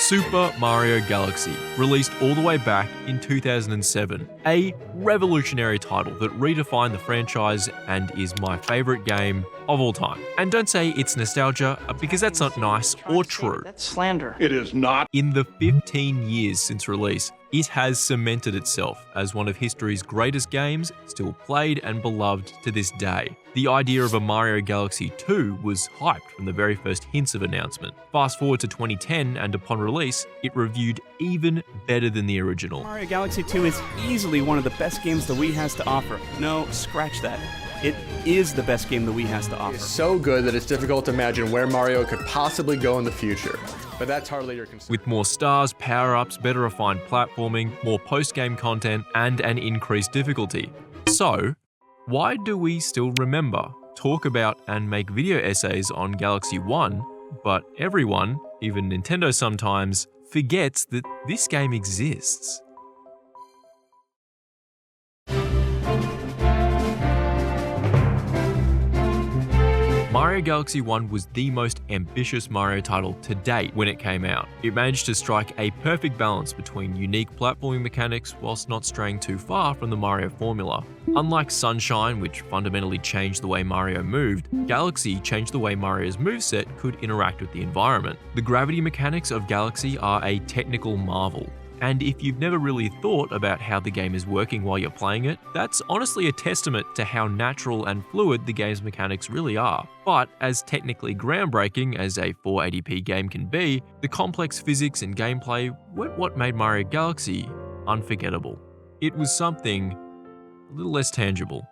Super Mario Galaxy, released all the way back in 2007, a revolutionary title that redefined the franchise and is my favorite game of all time. And don't say it's nostalgia, because that's not nice or true. That's slander. It is not. In the 15 years since release, it has cemented itself as one of history's greatest games, still played and beloved to this day. The idea of a Mario Galaxy 2 was hyped from the very first hints of announcement. Fast forward to 2010, and upon release, it reviewed even better than the original. Mario Galaxy 2 is easily one of the best games the Wii has to offer. No, scratch that. It is the best game the Wii has to offer. It's so good that it's difficult to imagine where Mario could possibly go in the future. But that's hardly your concern. With more stars, power-ups, better refined platforming, more post-game content, and an increased difficulty. So, why do we still remember, talk about, and make video essays on Galaxy 1, but everyone, even Nintendo sometimes, forgets that this game exists? Mario Galaxy 1 was the most ambitious Mario title to date when it came out. It managed to strike a perfect balance between unique platforming mechanics whilst not straying too far from the Mario formula. Unlike Sunshine, which fundamentally changed the way Mario moved, Galaxy changed the way Mario's moveset could interact with the environment. The gravity mechanics of Galaxy are a technical marvel. And if you've never really thought about how the game is working while you're playing it, that's honestly a testament to how natural and fluid the game's mechanics really are. But as technically groundbreaking as a 480p game can be, the complex physics and gameplay weren't what made Mario Galaxy unforgettable. It was something a little less tangible.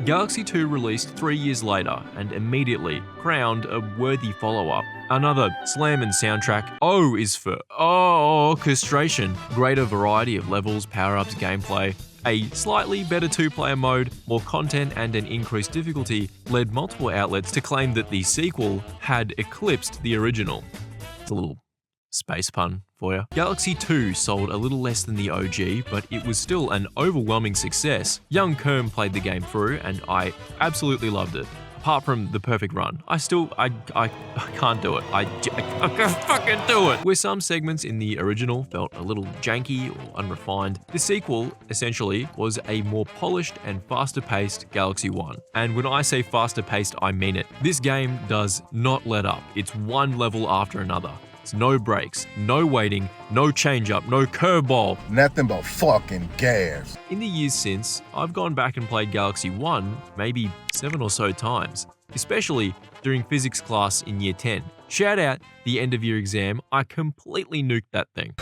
Galaxy 2 released 3 years later and immediately crowned a worthy follow-up. Another slamming soundtrack. O is for orchestration, greater variety of levels, power-ups, gameplay. A slightly better two-player mode, more content, and an increased difficulty led multiple outlets to claim that the sequel had eclipsed the original. It's a little space pun for you. Galaxy 2 sold a little less than the OG, but it was still an overwhelming success. Young Kerm played the game through, and I absolutely loved it. Apart from the perfect run, I can't do it. I can't fucking do it. Where some segments in the original felt a little janky or unrefined, the sequel essentially was a more polished and faster paced Galaxy 1. And when I say faster paced, I mean it. This game does not let up. It's one level after another. No breaks, no waiting, no change-up, no curveball. Nothing but fucking gas. In the years since, I've gone back and played Galaxy 1 maybe 7 or so times, especially during physics class in year 10. Shout out the end of year exam, I completely nuked that thing.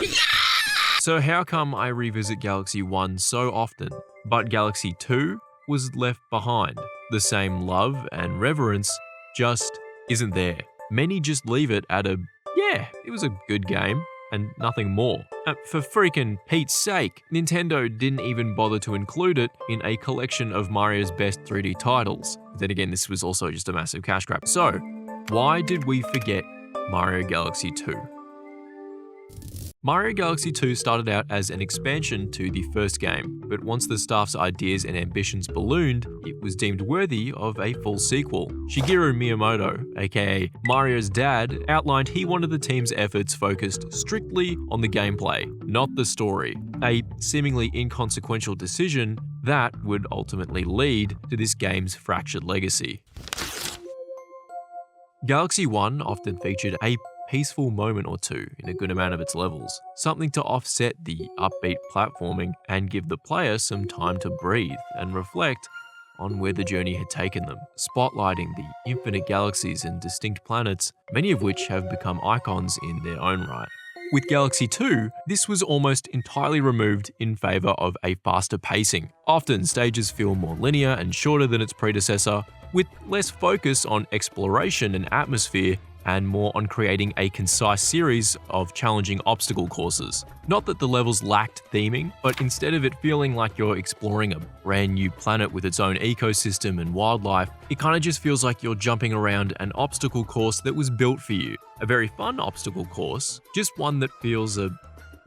So how come I revisit Galaxy 1 so often, but Galaxy 2 was left behind? The same love and reverence just isn't there. Many just leave it at a yeah, it was a good game, and nothing more. For freaking Pete's sake, Nintendo didn't even bother to include it in a collection of Mario's best 3D titles. Then again, this was also just a massive cash grab. So, why did we forget Mario Galaxy 2? Mario Galaxy 2 started out as an expansion to the first game, but once the staff's ideas and ambitions ballooned, it was deemed worthy of a full sequel. Shigeru Miyamoto, aka Mario's dad, outlined he wanted the team's efforts focused strictly on the gameplay, not the story, a seemingly inconsequential decision that would ultimately lead to this game's fractured legacy. Galaxy 1 often featured a peaceful moment or two in a good amount of its levels, something to offset the upbeat platforming and give the player some time to breathe and reflect on where the journey had taken them, spotlighting the infinite galaxies and distinct planets, many of which have become icons in their own right. With Galaxy 2, this was almost entirely removed in favour of a faster pacing. Often, stages feel more linear and shorter than its predecessor, with less focus on exploration and atmosphere and more on creating a concise series of challenging obstacle courses. Not that the levels lacked theming, but instead of it feeling like you're exploring a brand new planet with its own ecosystem and wildlife, it kind of just feels like you're jumping around an obstacle course that was built for you. A very fun obstacle course, just one that feels a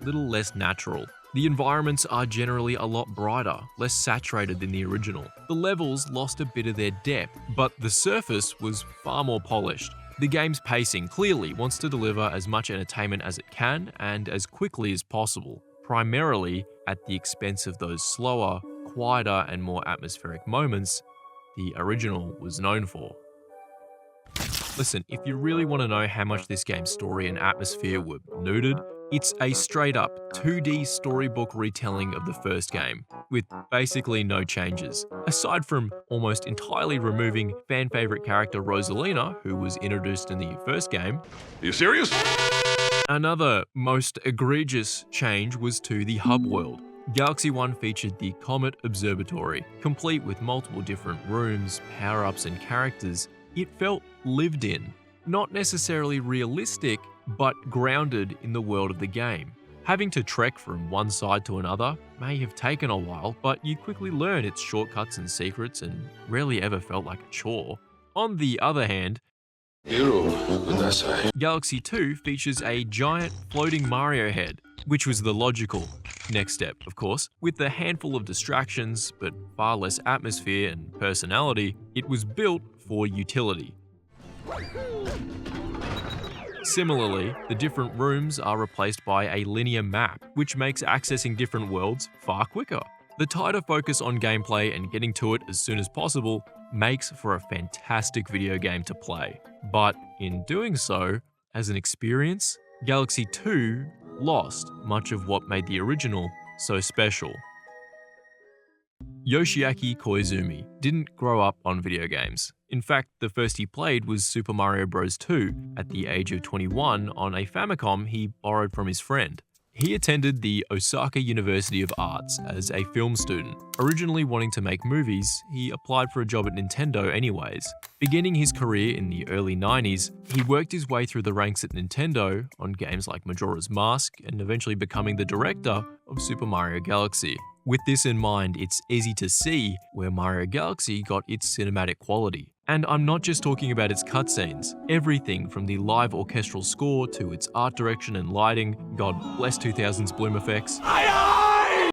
little less natural. The environments are generally a lot brighter, less saturated than the original. The levels lost a bit of their depth, but the surface was far more polished. The game's pacing clearly wants to deliver as much entertainment as it can and as quickly as possible, primarily at the expense of those slower, quieter, and more atmospheric moments the original was known for. Listen, if you really want to know how much this game's story and atmosphere were neutered, it's a straight-up 2D storybook retelling of the first game, with basically no changes. Aside from almost entirely removing fan-favorite character Rosalina, who was introduced in the first game. Are you serious? Another most egregious change was to the hub world. Galaxy 1 featured the Comet Observatory, complete with multiple different rooms, power-ups, and characters. It felt lived in, not necessarily realistic, but grounded in the world of the game. Having to trek from one side to another may have taken a while, but you quickly learn its shortcuts and secrets and rarely ever felt like a chore. On the other hand, Galaxy 2 features a giant floating Mario head, which was the logical next step, of course. With a handful of distractions, but far less atmosphere and personality, it was built for utility. Similarly, the different rooms are replaced by a linear map, which makes accessing different worlds far quicker. The tighter focus on gameplay and getting to it as soon as possible makes for a fantastic video game to play. But in doing so, as an experience, Galaxy 2 lost much of what made the original so special. Yoshiaki Koizumi didn't grow up on video games. In fact, the first he played was Super Mario Bros. 2 at the age of 21 on a Famicom he borrowed from his friend. He attended the Osaka University of Arts as a film student. Originally wanting to make movies, he applied for a job at Nintendo anyways. Beginning his career in the early 90s, he worked his way through the ranks at Nintendo on games like Majora's Mask and eventually becoming the director of Super Mario Galaxy. With this in mind, it's easy to see where Mario Galaxy got its cinematic quality. And I'm not just talking about its cutscenes. Everything from the live orchestral score to its art direction and lighting, God bless 2000's bloom effects.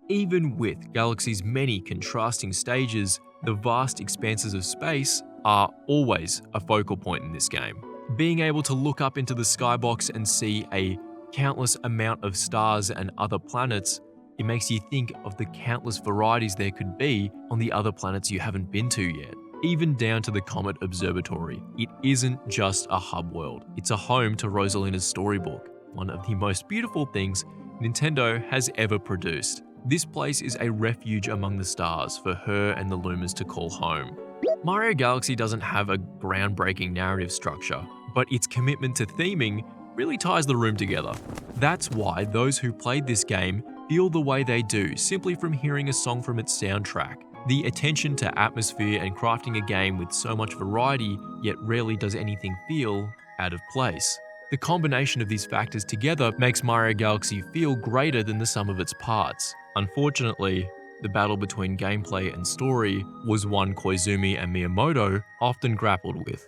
Even with Galaxy's many contrasting stages, the vast expanses of space are always a focal point in this game. Being able to look up into the skybox and see a countless amount of stars and other planets, it makes you think of the countless varieties there could be on the other planets you haven't been to yet. Even down to the Comet Observatory, it isn't just a hub world, it's a home to Rosalina's storybook, one of the most beautiful things Nintendo has ever produced. This place is a refuge among the stars for her and the Lumas to call home. Mario Galaxy doesn't have a groundbreaking narrative structure, but its commitment to theming really ties the room together. That's why those who played this game feel the way they do simply from hearing a song from its soundtrack. The attention to atmosphere and crafting a game with so much variety, yet rarely does anything feel out of place. The combination of these factors together makes Mario Galaxy feel greater than the sum of its parts. Unfortunately, the battle between gameplay and story was one Koizumi and Miyamoto often grappled with.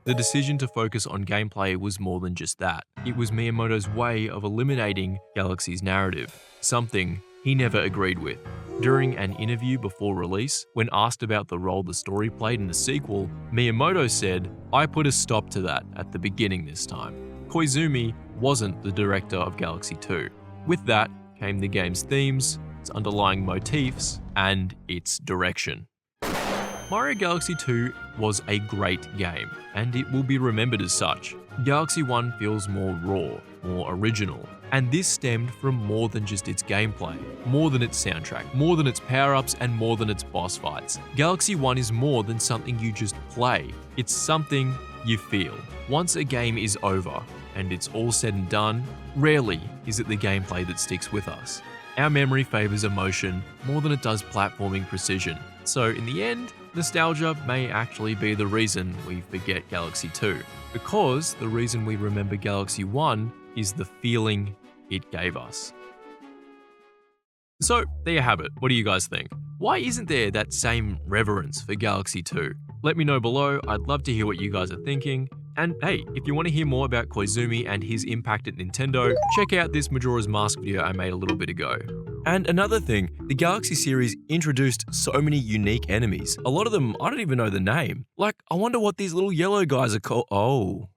The decision to focus on gameplay was more than just that. It was Miyamoto's way of eliminating Galaxy's narrative, something he never agreed with. During an interview before release, when asked about the role the story played in the sequel, Miyamoto said, "I put a stop to that at the beginning this time." Koizumi wasn't the director of Galaxy 2. With that came the game's themes, its underlying motifs, and its direction. Mario Galaxy 2 was a great game, and it will be remembered as such. Galaxy 1 feels more raw, more original, and this stemmed from more than just its gameplay, more than its soundtrack, more than its power-ups, and more than its boss fights. Galaxy 1 is more than something you just play, it's something you feel. Once a game is over, and it's all said and done, rarely is it the gameplay that sticks with us. Our memory favors emotion more than it does platforming precision. So in the end, nostalgia may actually be the reason we forget Galaxy 2, because the reason we remember Galaxy 1 is the feeling it gave us. So there you have it. What do you guys think? Why isn't there that same reverence for Galaxy 2? Let me know below. I'd love to hear what you guys are thinking. And hey, if you want to hear more about Koizumi and his impact at Nintendo, check out this Majora's Mask video I made a little bit ago. And another thing, the Galaxy series introduced so many unique enemies. A lot of them, I don't even know the name. Like, I wonder what these little yellow guys are called. Oh.